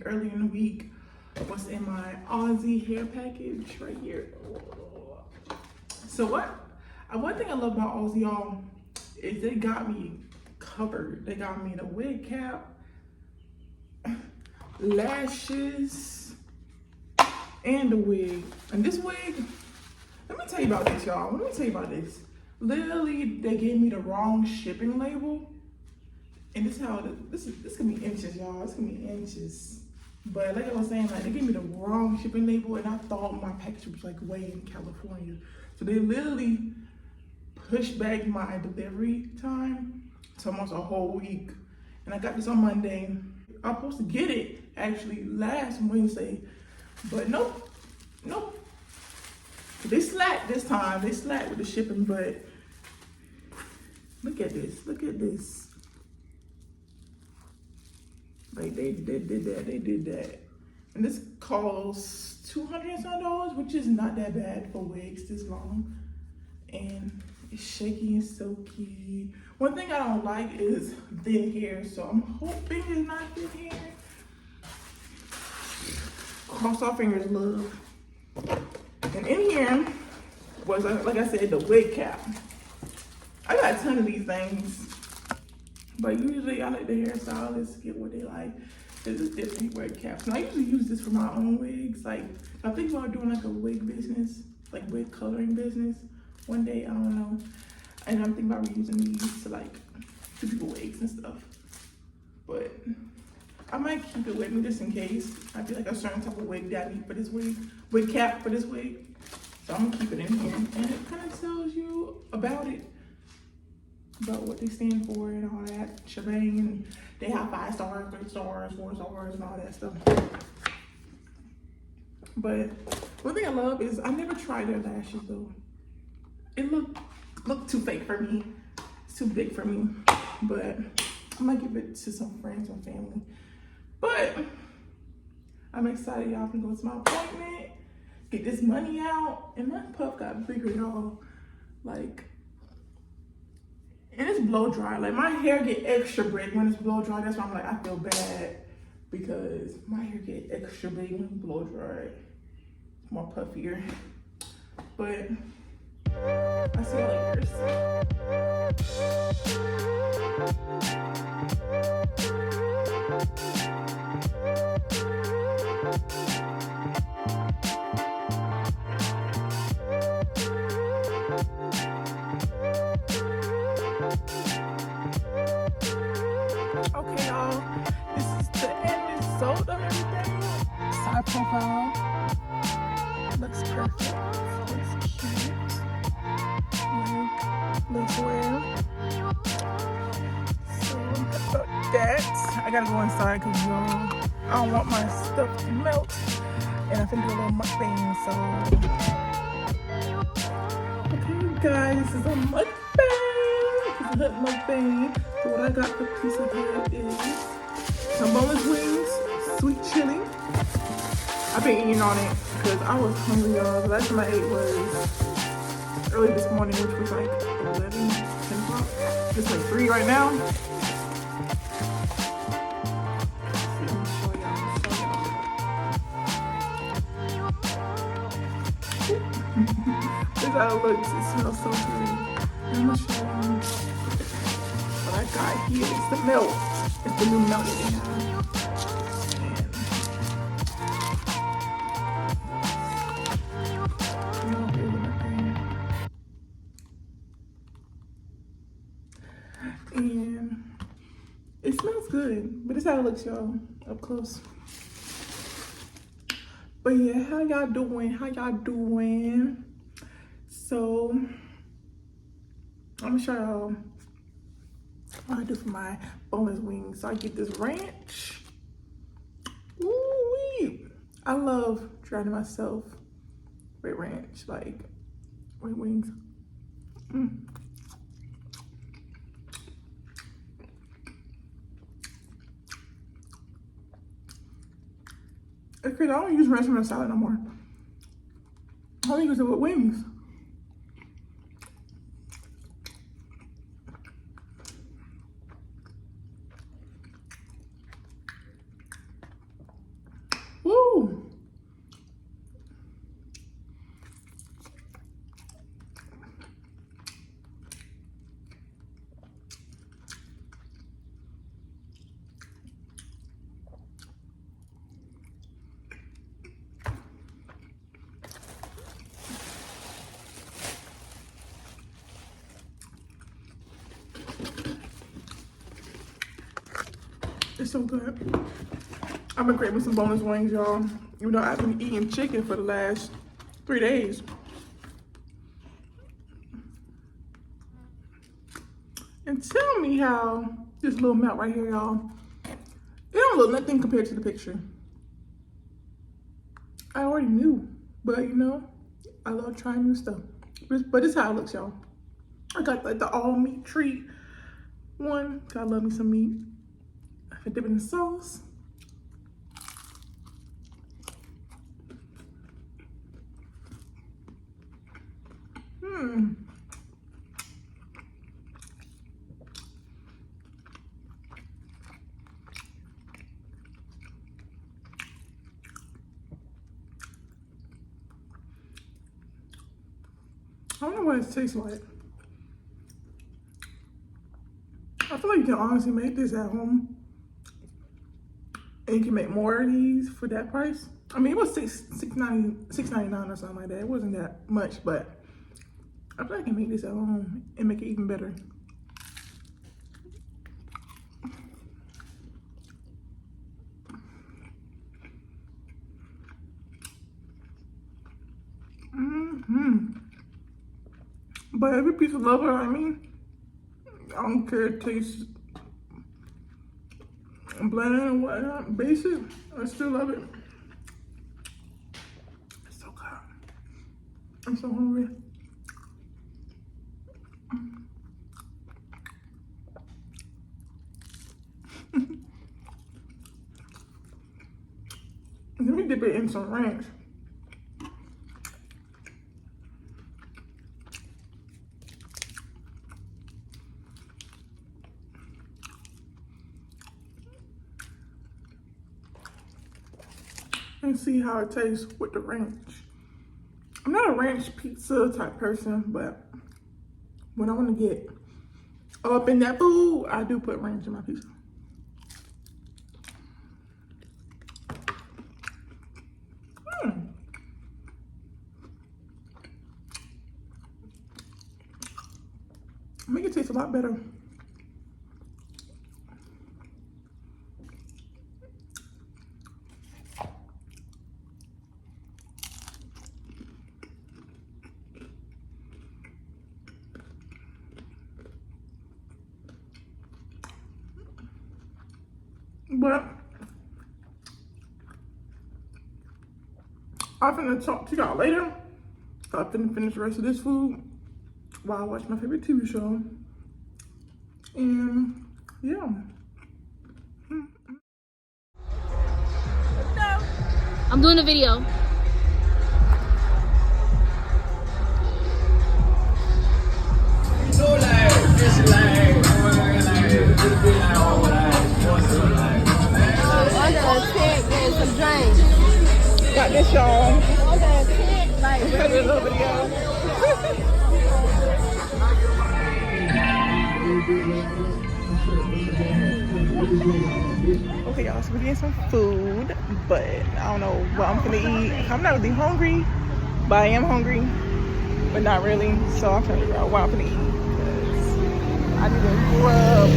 early in the week what's in my Aussie hair package right here. So one thing I love about Aussie, y'all, is they got me covered. They got me the wig cap, lashes, and the wig. And this wig, let me tell you about this, y'all. Let me tell you about this. Literally, they gave me the wrong shipping label. And this is how this can be inches, y'all. It's gonna be inches. But like I was saying, like they gave me the wrong shipping label, and I thought my package was like way in California. So they literally pushed back my delivery time to almost a whole week. And I got this on Monday. I was supposed to get it actually last Wednesday, but nope. They slacked this time. They slacked with the shipping, but look at this. Look at this. Like they did that. And this costs $200 and some, which is not that bad for wigs this long. And it's shaky and silky. One thing I don't like is thin hair, so I'm hoping it's not thin hair. Cross our fingers, love. And in here was, like I said, the wig cap. I got a ton of these things. But usually I let the hairstylists get what they like. There's a different wig caps. And I usually use this for my own wigs. Like, I think about doing like a wig business, like wig coloring business one day, I don't know. And I'm thinking about reusing these to like do people wigs and stuff. But I might keep it with me just in case. I feel like a certain type of wig that I need for this wig cap for this wig. So I'm gonna keep it in here. And it kind of tells you about it. About what they stand for and all that shebang, and they have 5 stars, 3 stars, 4 stars, and all that stuff. But one thing I love is I never tried their lashes though. It looked too fake for me. It's too big for me. But I might give it to some friends and family. But I'm excited, y'all can go to my appointment, get this money out, and my puff got bigger, y'all. Like. And it's blow dry. Like my hair get extra big when it's blow dry. That's why I'm like, I feel bad because my hair get extra big when it's blow dry. It's more puffier. But I'll see y'all later. Okay, y'all, this is the end result of everything. Side profile looks perfect. Looks cute. Looks well. So about that, I gotta go inside because I don't want my stuff to melt, and I think do a little mukbang. So okay, guys, this is a mukbang. Pizza Hut Mukbang. So what I got for Pizza Hut is some boneless wings, sweet chili. I've been eating on it because I was hungry, y'all. The last time I ate was early this morning, which was like 11, 10 o'clock. It's like 3 right now. Let me show y'all. This is how it looks. It smells so good. I'm gonna show you what I got here. It's the milk. It's the new milk that they have. And it smells good. But this is how it looks, y'all, up close. But yeah, how y'all doing? How y'all doing? So I'm gonna show y'all what I do for my boneless wings. So I get this ranch. Ooh-wee. I love trying myself with ranch, like with wings. It's crazy. I don't use ranch in my salad no more. I only use it with wings. It's so good. I've been craving some boneless wings, y'all. You know, I've been eating chicken for the last 3 days. And tell me how this little melt right here, y'all, it don't look nothing compared to the picture. I already knew, but you know, I love trying new stuff. But this is how it looks, y'all. I got like the all meat treat one. I love me some meat. I dip it in sauce. I don't know what it tastes like. I feel like you can honestly make this at home. And you can make more of these for that price. I mean, it was $6.99 or something like that. It wasn't that much, but I feel like I can make this at home and make it even better. But every piece of lover, I mean, I don't care if it tastes bland or whatnot, basic, I still love it. It's so good. I'm so hungry. Let me dip it in some ranch. And see how it tastes with the ranch. I'm not a ranch pizza type person, but when I want to get up in that food, I do put ranch in my pizza. Make it taste a lot better. But I'm finna talk to y'all later. I'm finna finish the rest of this food while I watch my favorite TV show. And yeah. I'm doing a video. Got this, y'all. It's a little video. Okay, y'all, so we're getting some food, but I don't know what I'm gonna eat. I'm not really hungry, but I am hungry, but not really. So I'm trying to figure out what I'm gonna eat. I need to grub.